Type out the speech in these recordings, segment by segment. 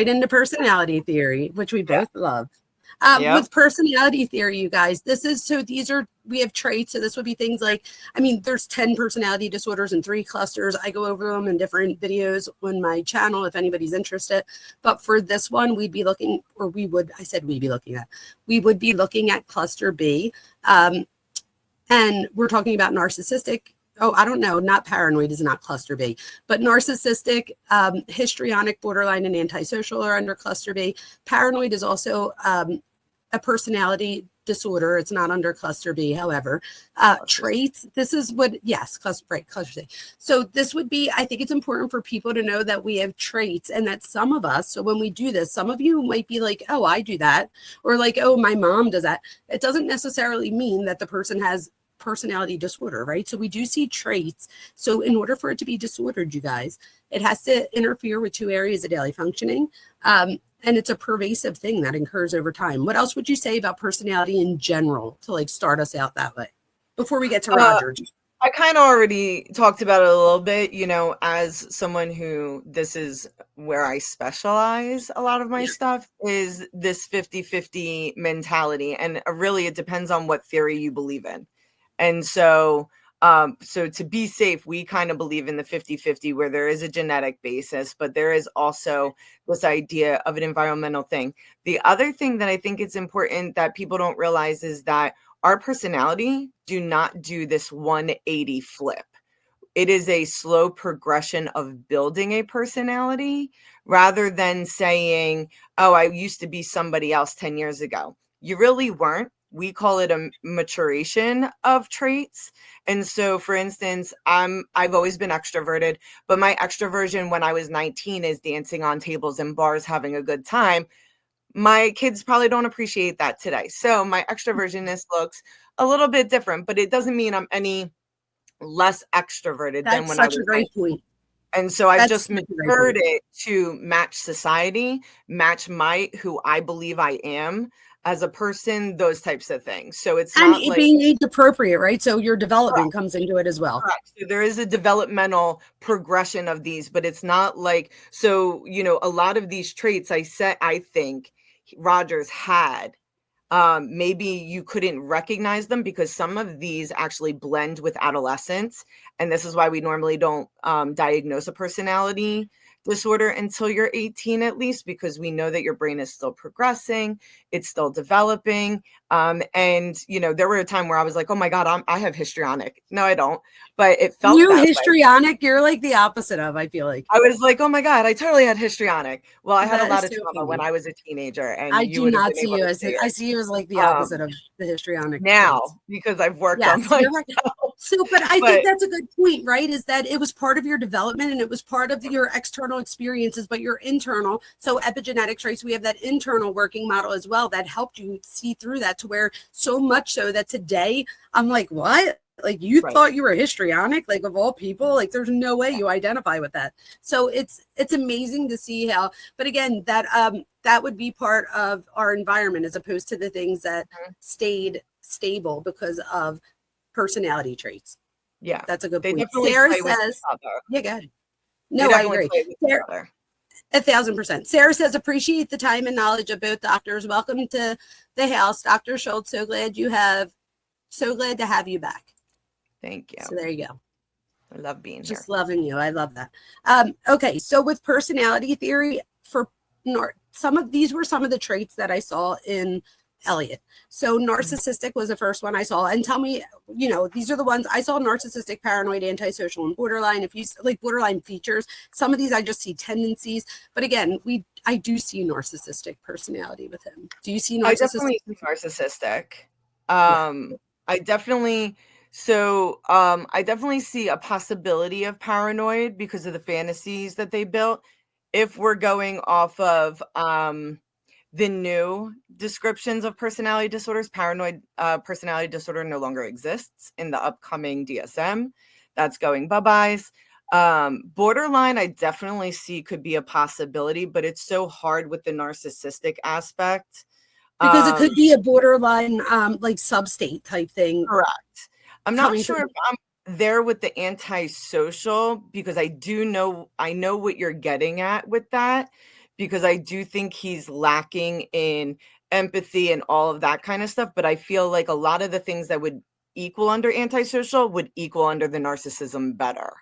into personality theory, which we both love. Yep. With personality theory, you guys, we have traits. So this would be things like, there's 10 personality disorders and 3 clusters. I go over them in different videos on my channel if anybody's interested. But for this one, we would be looking at cluster B. And we're talking about narcissistic. Oh, I don't know. Not paranoid is not cluster B, but narcissistic, histrionic, borderline, and antisocial are under cluster B. Paranoid is also a personality disorder. It's not under cluster B, however. Traits, this is what, yes, cluster C. So this would be, I think it's important for people to know that we have traits and that some of us, so when we do this, some of you might be like, oh, I do that. Or like, oh, my mom does that. It doesn't necessarily mean that the person has personality disorder, right? So we do see traits. So in order for it to be disordered, you guys, it has to interfere with 2 areas of daily functioning. And it's a pervasive thing that occurs over time. What else would you say about personality in general to like start us out that way before we get to Rodgers? I kind of already talked about it a little bit, as someone who this is where I specialize. A lot of my stuff is this 50-50 mentality. And really, it depends on what theory you believe in. And so to be safe, we kind of believe in the 50-50 where there is a genetic basis, but there is also this idea of an environmental thing. The other thing that I think it's important that people don't realize is that our personality do not do this 180 flip. It is a slow progression of building a personality rather than saying, oh, I used to be somebody else 10 years ago. You really weren't. We call it a maturation of traits. And so, for instance, I've always been extroverted, but my extroversion when I was 19 is dancing on tables and bars, having a good time. My kids probably don't appreciate that today. So my extroversionness looks a little bit different, but it doesn't mean I'm any less extroverted than when I was 19. That's such a great point. And so I've just matured it to match society, match who I believe I am as a person, those types of things. So it's not like being age appropriate, right? So your development comes into it as well. Correct. So there is a developmental progression of these, but it's not like, so, a lot of these traits I think Rodgers had, maybe you couldn't recognize them because some of these actually blend with adolescence. And this is why we normally don't diagnose a personality disorder until you're 18 at least, because we know that your brain is still progressing, it's still developing. And there were a time where I was like, oh my God, I have histrionic. No, I don't. But it felt you histrionic, you're like the opposite of, I feel like. I was like, oh my God, I totally had histrionic. Well, I had a lot of trauma when I was a teenager. And I do not see you as I see you as like the opposite of the histrionic. Now, because I've worked on myself. Right. So, but I think that's a good point, right? Is that it was part of your development and it was part of your external experiences, but your internal. So epigenetics, right? So we have that internal working model as well that helped you see through that to where so much so that today I'm like, what? Like you thought you were histrionic, like of all people, like there's no way you identify with that. So it's amazing to see how, but again, that would be part of our environment as opposed to the things that stayed stable because of personality traits. Yeah, that's a good point. Sarah says, yeah, go ahead. No, I agree. 1,000%. Sarah says, appreciate the time and knowledge of both doctors. Welcome to the house, Dr. Schultz. So glad to have you back. Thank you. So there you go. I love being here. Just loving you. I love that. Okay. So with personality theory these were some of the traits that I saw in Elliot. So narcissistic was the first one I saw. And tell me, these are the ones I saw: narcissistic, paranoid, antisocial, and borderline. If you like borderline features, some of these I just see tendencies. But again, I do see narcissistic personality with him. Do you see narcissistic? I definitely see narcissistic. I definitely see a possibility of paranoid because of the fantasies that they built. If we're going off of the new descriptions of personality disorders, paranoid personality disorder no longer exists in the upcoming DSM. That's going bye-byes. Borderline, I definitely see could be a possibility, but it's so hard with the narcissistic aspect. Because it could be a borderline like substate type thing. Correct. I'm not sure if I'm there with the antisocial because I know what you're getting at with that. because I do think he's lacking in empathy and all of that kind of stuff. But I feel like a lot of the things that would equal under antisocial would equal under the narcissism better,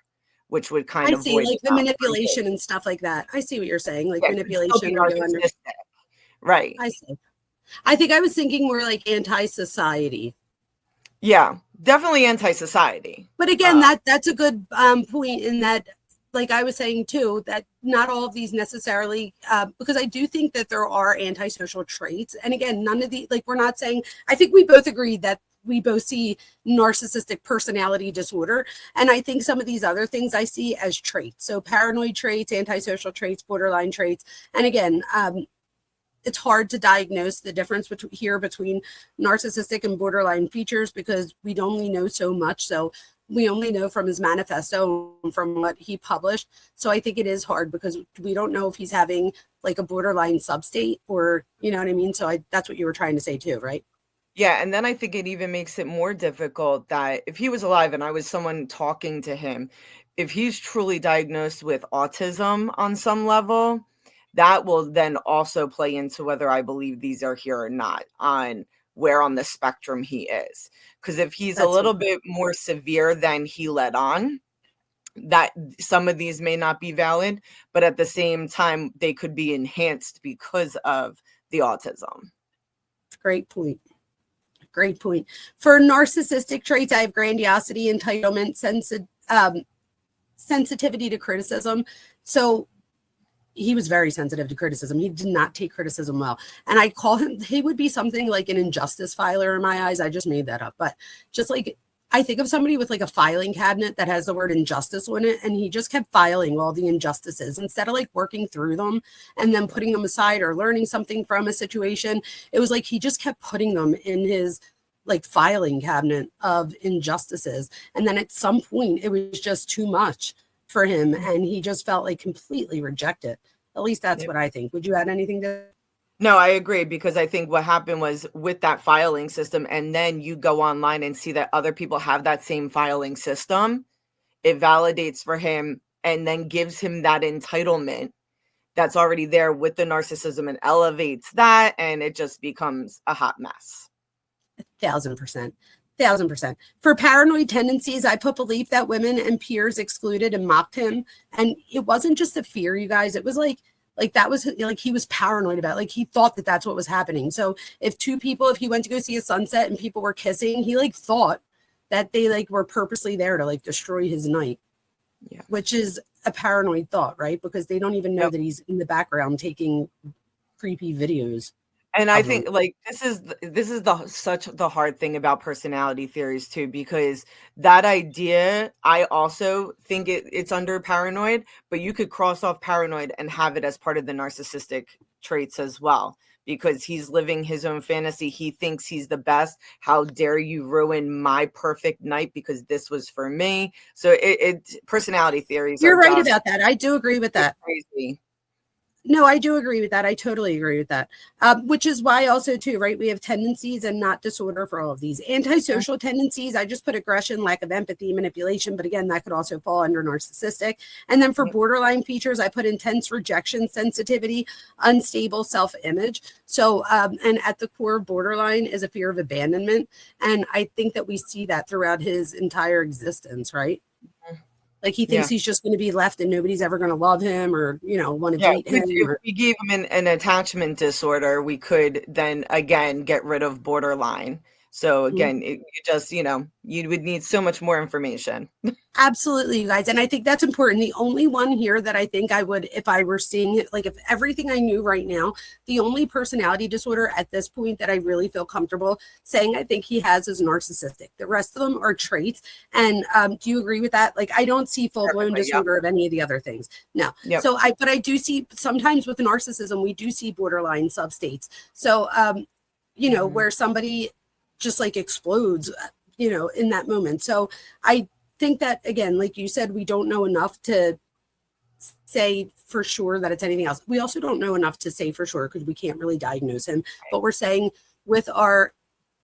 which would kind I of see, void like it the out for me. manipulation and stuff like that. I see what you're saying. Like Yeah, it could still be manipulation would go under. narcissistic. Right. I see. I think I was thinking more like anti-society. Yeah, definitely anti-society. But again, that's a good point in that, like I was saying too, that not all of these necessarily, because I do think that there are antisocial traits. And again, none of the, like, we're not saying, I think we both agree that we both see narcissistic personality disorder. And I think some of these other things I see as traits. So paranoid traits, antisocial traits, borderline traits. And again, it's hard to diagnose the difference between narcissistic and borderline features because we only know so much. So we only know from his manifesto, from what he published. So I think it is hard because we don't know if he's having like a borderline substate or, you know what I mean? So that's what you were trying to say too, right? Yeah, and then I think it even makes it more difficult that if he was alive and I was someone talking to him, if he's truly diagnosed with autism on some level, that will then also play into whether I believe these are here or not, on where on the spectrum he is. Because if he's a little bit more severe than he let on, that some of these may not be valid, but at the same time, they could be enhanced because of the autism. Great point. Great point. For narcissistic traits, I have grandiosity, entitlement, sensitivity to criticism. So he was very sensitive to criticism. He did not take criticism well. And I call him, he would be something like an injustice filer in my eyes. I just made that up. But just like, I think of somebody with like a filing cabinet that has the word injustice on it. And he just kept filing all the injustices instead of like working through them and then putting them aside or learning something from a situation. It was like he just kept putting them in his like filing cabinet of injustices. And then at some point it was just too much for him and he just felt like completely rejected. At least that's what I think. Would you add anything to that? No, I agree, because I think what happened was with that filing system, and then you go online and see that other people have that same filing system, it validates for him and then gives him that entitlement that's already there with the narcissism and elevates that, and it just becomes a hot mess. 1,000%. 1,000%. For paranoid tendencies, I put belief that women and peers excluded and mocked him. And it wasn't just a fear, you guys. It was like that was like he was paranoid about it. Like he thought that that's what was happening. So if he went to go see a sunset and people were kissing, he like thought that they like were purposely there to like destroy his night. Yeah. Which is a paranoid thought, right? Because they don't even know that he's in the background taking creepy videos. And I think like this is such the hard thing about personality theories too, because that idea, I also think it's under paranoid, but you could cross off paranoid and have it as part of the narcissistic traits as well, because he's living his own fantasy. He thinks he's the best. How dare you ruin my perfect night because this was for me? So it personality theories. You're right about that. I do agree with that. Crazy. No, I do agree with that. I totally agree with that. Which is why also too, right? We have tendencies and not disorder for all of these. Antisocial tendencies, I just put aggression, lack of empathy, manipulation, but again, that could also fall under narcissistic. And then for borderline features, I put intense rejection, sensitivity, unstable self-image. So, and at the core, borderline is a fear of abandonment. And I think that we see that throughout his entire existence, right? Like he thinks he's just going to be left and nobody's ever going to love him or, you know, want to date him. If we gave him an attachment disorder, we could then again get rid of borderline. So again, you just, you know, you would need so much more information. Absolutely, you guys. And I think that's important. The only one here that I think I would, if I were seeing it, like if everything I knew right now, the only personality disorder at this point that I really feel comfortable saying I think he has is narcissistic. The rest of them are traits. And do you agree with that? Like, I don't see full-blown disorder of any of the other things. No. Yep. So but I do see sometimes with narcissism, we do see borderline substates. So, you know, where somebody just like explodes, you know, in that moment. So I think that, again, like you said, we don't know enough to say for sure that it's anything else. We also don't know enough to say for sure because we can't really diagnose him. But we're saying with our